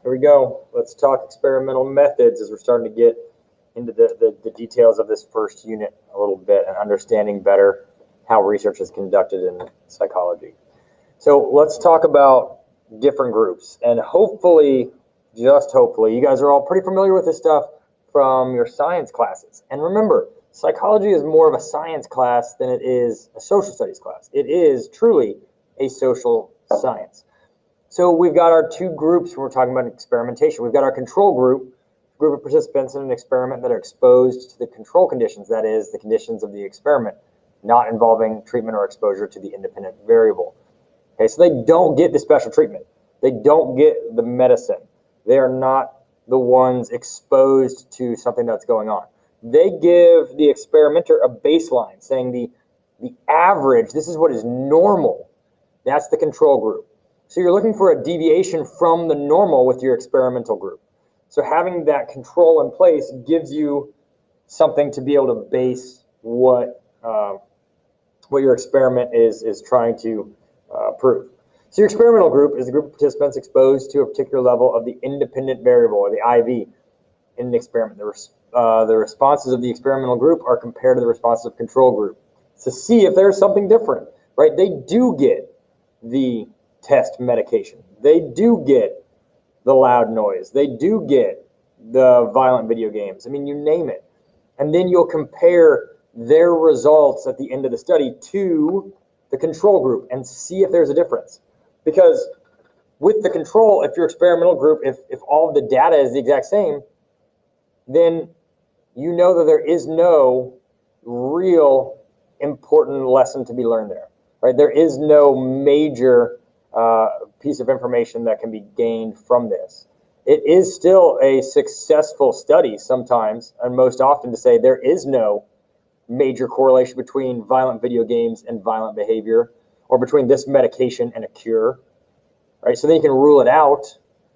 here we go. Let's talk experimental methods as we're starting to get into the details of this first unit a little bit and understanding better how research is conducted in psychology. So let's talk about different groups, and hopefully, just hopefully, you guys are all pretty familiar with this stuff from your science classes. And remember, psychology is more of a science class than it is a social studies class. It is truly a social science. So we've got our two groups when we're talking about experimentation. We've got our control group of participants in an experiment that are exposed to the control conditions, that is, the conditions of the experiment, not involving treatment or exposure to the independent variable. Okay, so they don't get the special treatment. They don't get the medicine. They are not the ones exposed to something that's going on. They give the experimenter a baseline, saying the average, this is what is normal. That's the control group. So you're looking for a deviation from the normal with your experimental group. So having that control in place gives you something to be able to base what your experiment is trying to prove. So your experimental group is a group of participants exposed to a particular level of the independent variable, or the IV, in an experiment. The responses of the experimental group are compared to the responses of control group to see if there's something different, right? They do get the test medication. They do get the loud noise. They do get the violent video games. I mean, you name it. And then you'll compare their results at the end of the study to the control group and see if there's a difference. Because with the control, if your experimental group, if all of the data is the exact same, then you know that there is no real important lesson to be learned there, right? There is no major piece of information that can be gained from this. It is still a successful study sometimes, and most often, to say there is no major correlation between violent video games and violent behavior, or between this medication and a cure, right? So then you can rule it out,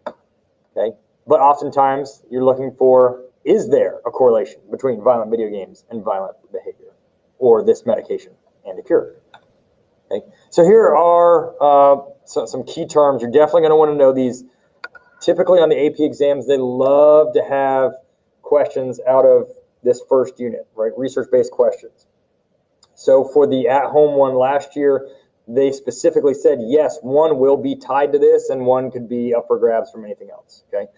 okay? But oftentimes you're looking for, is there a correlation between violent video games and violent behavior, or this medication and a cure? Okay. So here are some key terms. You're definitely going to want to know these. Typically on the AP exams, they love to have questions out of this first unit, right? Research-based questions. So for the at-home one last year, they specifically said, yes, one will be tied to this and one could be up for grabs from anything else, okay?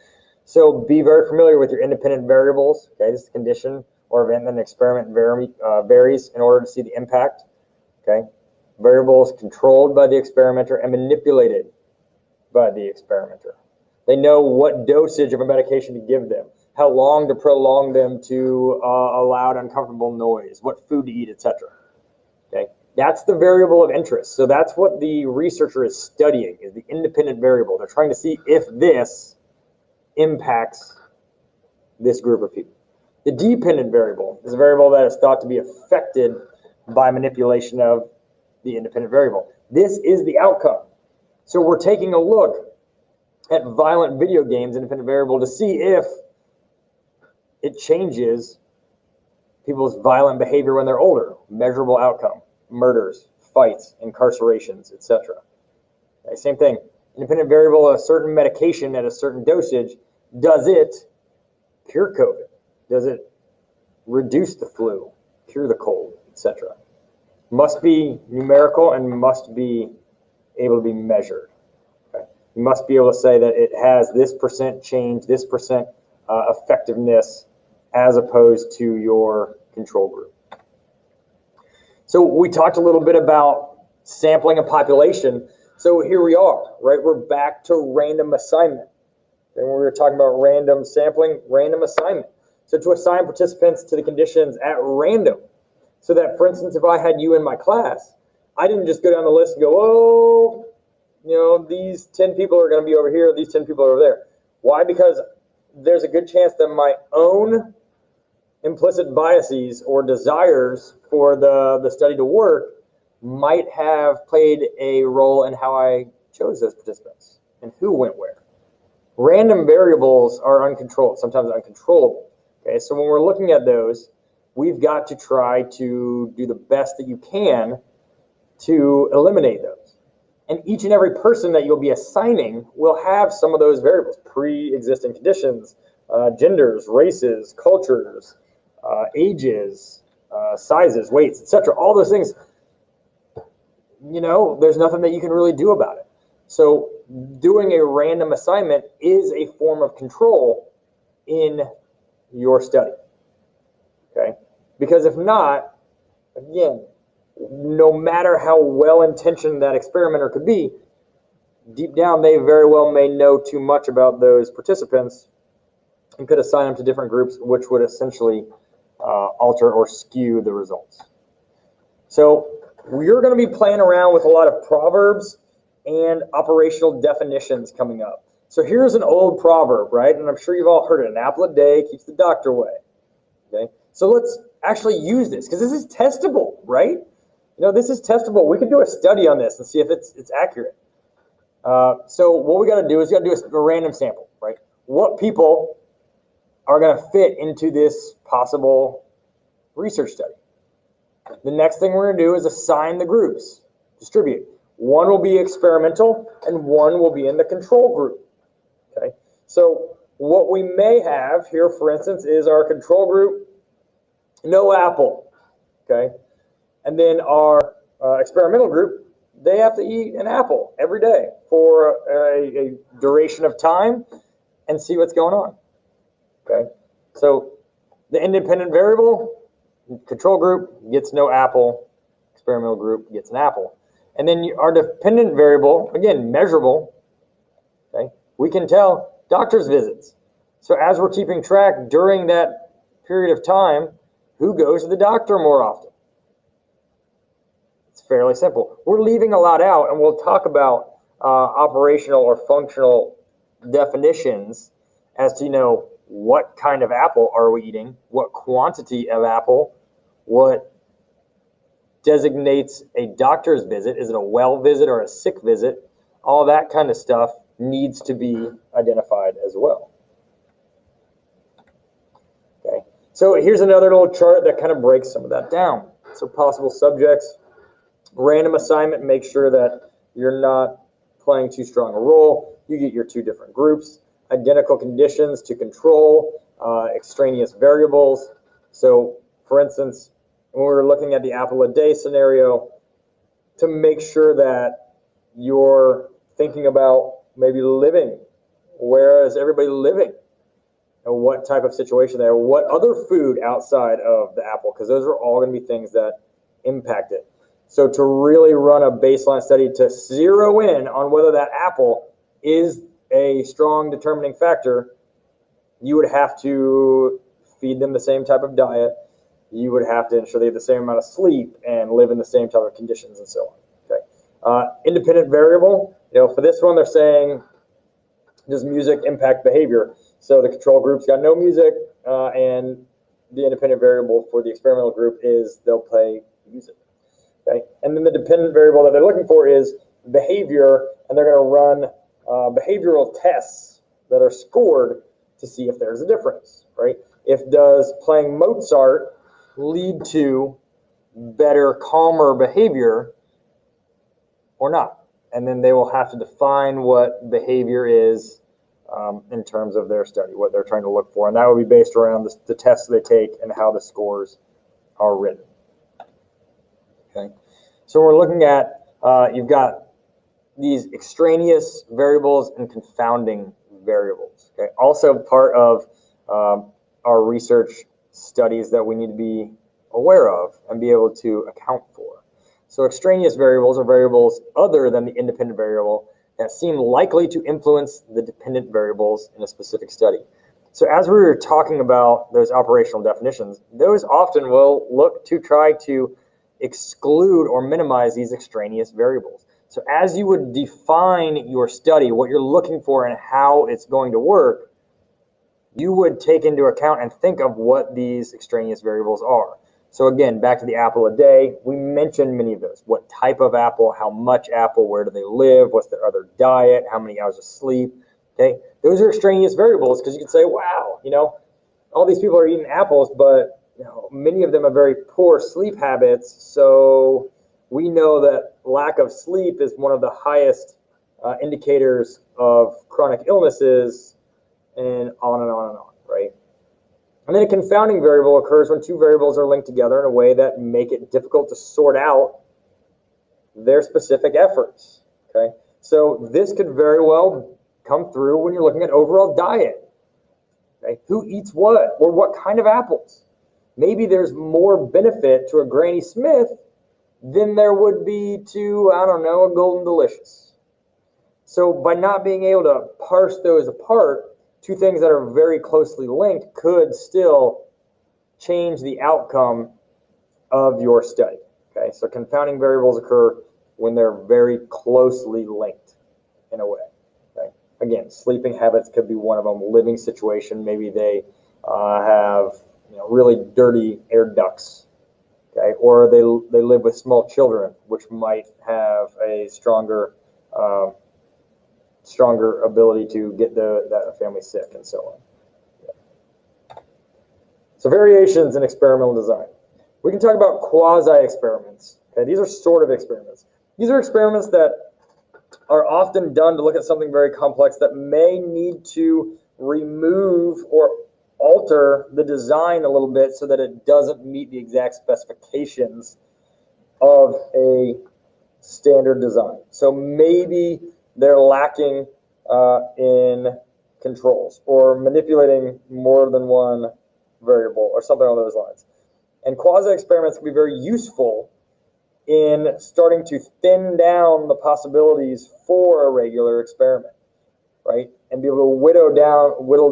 So be very familiar with your independent variables, okay? This is a condition or event that an experiment varies in order to see the impact, okay? Variables controlled by the experimenter and manipulated by the experimenter. They know what dosage of a medication to give them, how long to prolong them to a loud, uncomfortable noise, what food to eat, etc. Okay, that's the variable of interest. So that's what the researcher is studying, is the independent variable. They're trying to see if this impacts this group of people. The dependent variable is a variable that is thought to be affected by manipulation of the independent variable. This is the outcome. So we're taking a look at violent video games, independent variable, to see if it changes people's violent behavior when they're older. Measurable outcome: murders, fights, incarcerations, etc. Okay, same thing. Independent variable: a certain medication at a certain dosage, does it cure COVID? Does it reduce the flu, cure the cold, etc.? Must be numerical and must be able to be measured. Okay? You must be able to say that it has this percent change, this percent effectiveness, as opposed to your control group. So we talked a little bit about sampling a population. So here we are, right? We're back to random assignment. And when we were talking about random sampling, random assignment. So to assign participants to the conditions at random. So that, for instance, if I had you in my class, I didn't just go down the list and go, oh, you know, these 10 people are going to be over here, these 10 people are over there. Why? Because there's a good chance that my own implicit biases or desires for the study to work might have played a role in how I chose those participants and who went where. Random variables are uncontrolled, sometimes uncontrollable. Okay, so when we're looking at those, we've got to try to do the best that you can to eliminate those. And each and every person that you'll be assigning will have some of those variables, pre-existing conditions, genders, races, cultures, ages, sizes, weights, etc. All those things, there's nothing that you can really do about it. So doing a random assignment is a form of control in your study, okay? Because if not, again, no matter how well-intentioned that experimenter could be, deep down they very well may know too much about those participants and could assign them to different groups, which would essentially alter or skew the results. So we're going to be playing around with a lot of proverbs and operational definitions coming up. So here's an old proverb, right? And I'm sure you've all heard it. An apple a day keeps the doctor away. Okay? So let's actually use this, because this is testable, right? This is testable. We could do a study on this and see if it's accurate. So what we got to do is we got to do a random sample, right? What people are going to fit into this possible research study? The next thing we're going to do is assign the groups, distribute. One will be experimental and one will be in the control group. Okay, so what we may have here, for instance, is our control group, no apple. Okay, and then our experimental group, they have to eat an apple every day for a duration of time and see what's going on. Okay, so the independent variable, control group gets no apple, experimental group gets an apple. And then our dependent variable, again, measurable, okay, we can tell doctor's visits. So as we're keeping track during that period of time, who goes to the doctor more often? It's fairly simple. We're leaving a lot out, and we'll talk about operational or functional definitions as to, what kind of apple are we eating, what quantity of apple, what designates a doctor's visit. Is it a well visit or a sick visit? All that kind of stuff needs to be identified as well. Okay, so here's another little chart that kind of breaks some of that down. So possible subjects, random assignment, make sure that you're not playing too strong a role. You get your two different groups. Identical conditions to control, extraneous variables. So for instance, when we're looking at the apple a day scenario, to make sure that you're thinking about maybe living, where is everybody living, and what type of situation there, what other food outside of the apple, because those are all going to be things that impact it. So to really run a baseline study to zero in on whether that apple is a strong determining factor, you would have to feed them the same type of diet. You would have to ensure they have the same amount of sleep and live in the same type of conditions and so on. Okay. Independent variable, for this one, they're saying, does music impact behavior? So the control group's got no music, and the independent variable for the experimental group is they'll play music. Okay. And then the dependent variable that they're looking for is behavior, and they're going to run behavioral tests that are scored to see if there's a difference, right? If does playing Mozart lead to better, calmer behavior or not? And then they will have to define what behavior is in terms of their study, what they're trying to look for. And that will be based around the tests they take and how the scores are written. Okay, so we're looking at, you've got these extraneous variables and confounding variables. Okay, also part of our research studies that we need to be aware of and be able to account for. So extraneous variables are variables other than the independent variable that seem likely to influence the dependent variables in a specific study. So as we were talking about those operational definitions, those often will look to try to exclude or minimize these extraneous variables. So as you would define your study, what you're looking for and how it's going to work, you would take into account and think of what these extraneous variables are. So again, back to the apple a day, we mentioned many of those. What type of apple, how much apple, where do they live, what's their other diet, how many hours of sleep, okay? Those are extraneous variables because you could say, wow, all these people are eating apples, but many of them have very poor sleep habits, so we know that lack of sleep is one of the highest indicators of chronic illnesses, and on and on and on, right? And then a confounding variable occurs when two variables are linked together in a way that make it difficult to sort out their specific efforts, okay? So this could very well come through when you're looking at overall diet, okay? Who eats what, or what kind of apples? Maybe there's more benefit to a Granny Smith than there would be to, I don't know, a Golden Delicious. So by not being able to parse those apart, two things that are very closely linked could still change the outcome of your study. Okay, so confounding variables occur when they're very closely linked in a way. Okay, again, sleeping habits could be one of them. Living situation, maybe they have really dirty air ducts. Okay, or they live with small children, which might have a stronger ability to get that family sick, and so on. Yeah. So variations in experimental design. We can talk about quasi-experiments. Okay, these are sort of experiments. These are experiments that are often done to look at something very complex that may need to remove or alter the design a little bit so that it doesn't meet the exact specifications of a standard design. So maybe they're lacking in controls or manipulating more than one variable or something along those lines. And quasi-experiments can be very useful in starting to thin down the possibilities for a regular experiment, right? And be able to whittle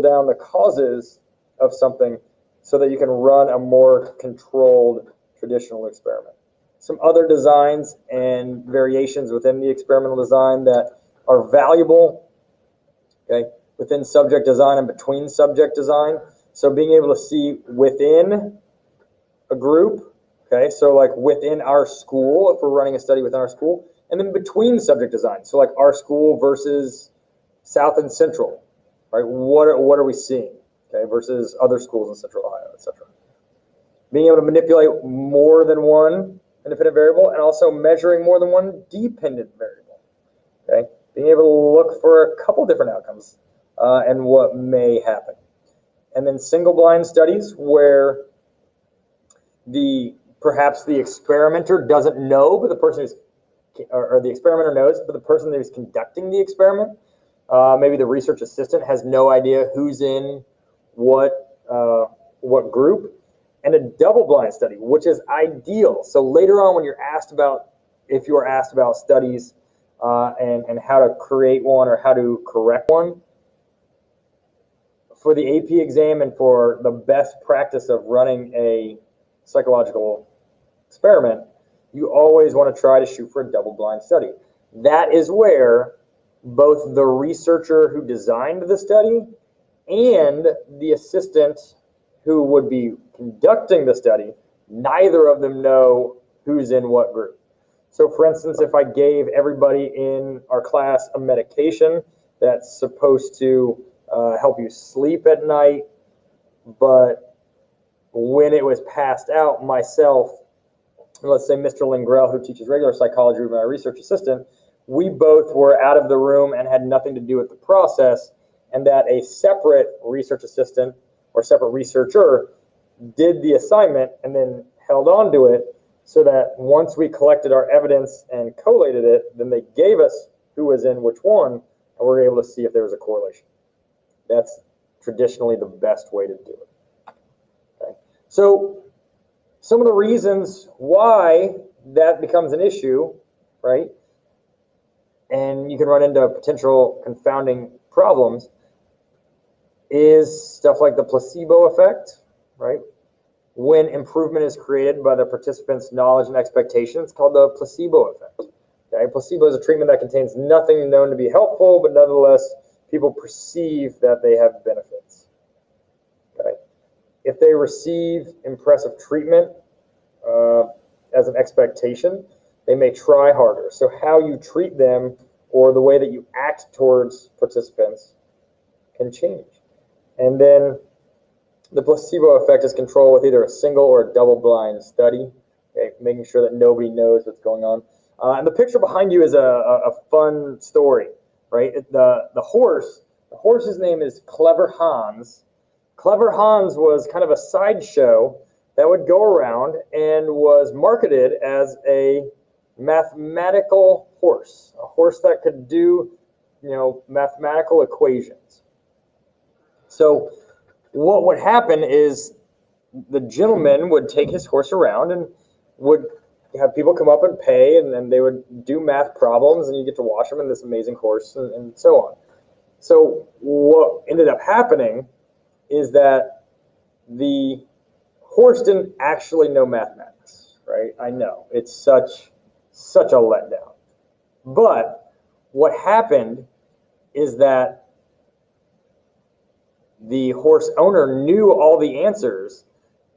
down the causes of something so that you can run a more controlled traditional experiment. Some other designs and variations within the experimental design that are valuable, okay, within subject design and between subject design. So being able to see within a group, okay, so like within our school, if we're running a study within our school, and then between subject design, so like our school versus South and Central, right? What are we seeing, okay, versus other schools in Central Ohio, etc. Being able to manipulate more than one independent variable and also measuring more than one dependent variable, okay? Being able to look for a couple different outcomes and what may happen. And then single blind studies where perhaps the experimenter doesn't know, but the person who's, or the experimenter knows, but the person who's conducting the experiment, maybe the research assistant has no idea who's in what group. And a double blind study, which is ideal. So later on when you're asked about, if you are asked about studies and how to create one or how to correct one, for the AP exam and for the best practice of running a psychological experiment, you always want to try to shoot for a double blind study. That is where both the researcher who designed the study and the assistant who would be conducting the study, neither of them know who's in what group. So for instance, if I gave everybody in our class a medication that's supposed to help you sleep at night, but when it was passed out, myself, and let's say Mr. Lingrell, who teaches regular psychology, my research assistant, we both were out of the room and had nothing to do with the process, and that a separate research assistant or separate researcher did the assignment and then held on to it, so that once we collected our evidence and collated it, then they gave us who was in which one, and we were able to see if there was a correlation. That's traditionally the best way to do it. Okay. So some of the reasons why that becomes an issue, right, and you can run into potential confounding problems, is stuff like the placebo effect, right? When improvement is created by the participant's knowledge and expectations, called the placebo effect. Okay? Placebo is a treatment that contains nothing known to be helpful, but nonetheless, people perceive that they have benefits. Okay? If they receive impressive treatment as an expectation, they may try harder. So how you treat them or the way that you act towards participants can change. And then the placebo effect is controlled with either a single or a double blind study. Okay, making sure that nobody knows what's going on. And the picture behind you is a fun story, right? The horse's name is Clever Hans. Clever Hans was kind of a sideshow that would go around and was marketed as a mathematical horse, a horse that could do, mathematical equations. So what would happen is the gentleman would take his horse around and would have people come up and pay, and then they would do math problems, and you get to watch them in this amazing horse, and so on. So what ended up happening is that the horse didn't actually know mathematics, right? I know it's such a letdown. But what happened is that the horse owner knew all the answers,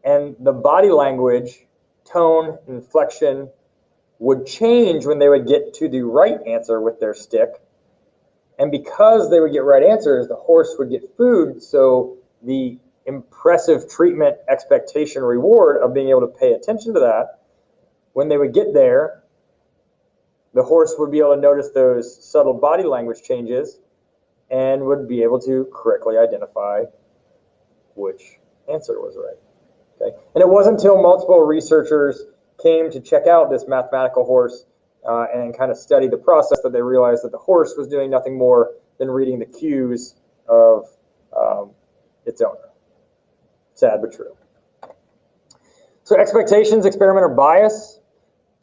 and the body language, tone, inflection would change when they would get to the right answer with their stick. And because they would get right answers, the horse would get food. So the impressive treatment, expectation, reward of being able to pay attention to that, when they would get there, the horse would be able to notice those subtle body language changes and would be able to correctly identify which answer was right. Okay. And it wasn't until multiple researchers came to check out this mathematical horse and kind of study the process that they realized that the horse was doing nothing more than reading the cues of its owner. Sad but true. So expectations, experiment, or bias.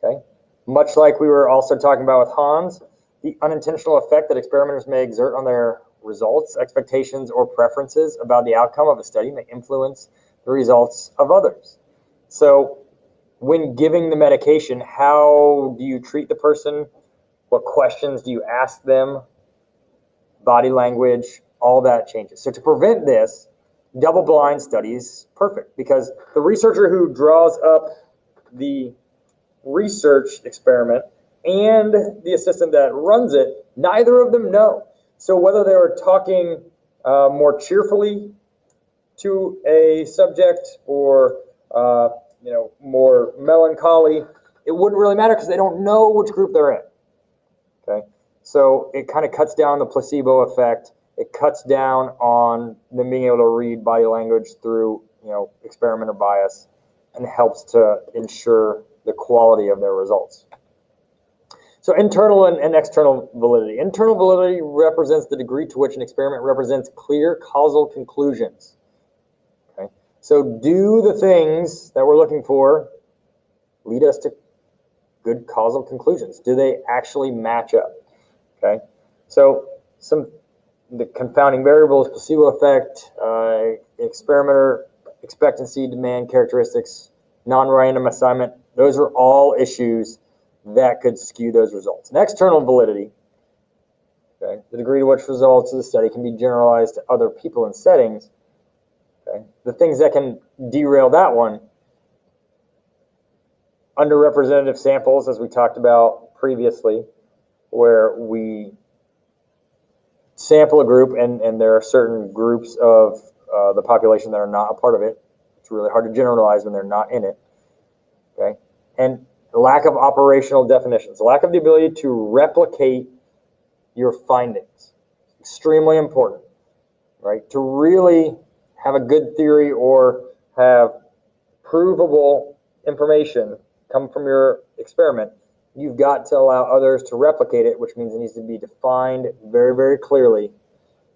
Okay. Much like we were also talking about with Hans, the unintentional effect that experimenters may exert on their results, expectations, or preferences about the outcome of a study may influence the results of others. So when giving the medication, how do you treat the person? What questions do you ask them? Body language, all that changes. So to prevent this, double-blind studies, perfect, because the researcher who draws up the research experiment and the assistant that runs it, neither of them know. So whether they were talking more cheerfully to a subject or more melancholy, it wouldn't really matter because they don't know which group they're in. Okay, so it kind of cuts down the placebo effect. It cuts down on them being able to read body language through experiment or bias, and helps to ensure the quality of their results. So internal and external validity. Internal validity represents the degree to which an experiment represents clear causal conclusions. Okay? So do the things that we're looking for lead us to good causal conclusions? Do they actually match up? Okay? So the confounding variables, placebo effect, experimenter expectancy, demand characteristics, non-random assignment, those are all issues that could skew those results. And external validity, okay, the degree to which results of the study can be generalized to other people and settings. Okay, the things that can derail that one, underrepresentative samples, as we talked about previously, where we sample a group and there are certain groups of the population that are not a part of it. It's really hard to generalize when they're not in it. Okay, and lack of operational definitions, lack of the ability to replicate your findings. Extremely important, right? To really have a good theory or have provable information come from your experiment, you've got to allow others to replicate it, which means it needs to be defined very, very clearly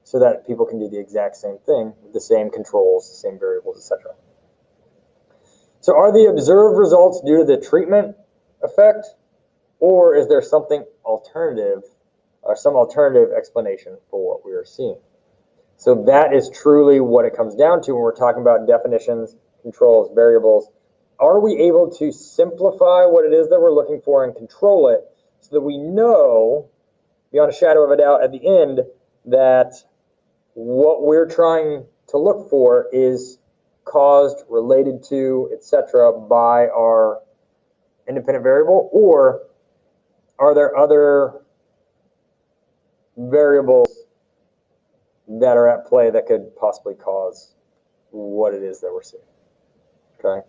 so that people can do the exact same thing with the same controls, the same variables, etc. So are the observed results due to the treatment effect, or is there something alternative or some alternative explanation for what we are seeing? So that is truly what it comes down to when we're talking about definitions, controls, variables. Are we able to simplify what it is that we're looking for and control it so that we know, beyond a shadow of a doubt at the end, that what we're trying to look for is caused, related to, etc. by our independent variable, or are there other variables that are at play that could possibly cause what it is that we're seeing? Okay.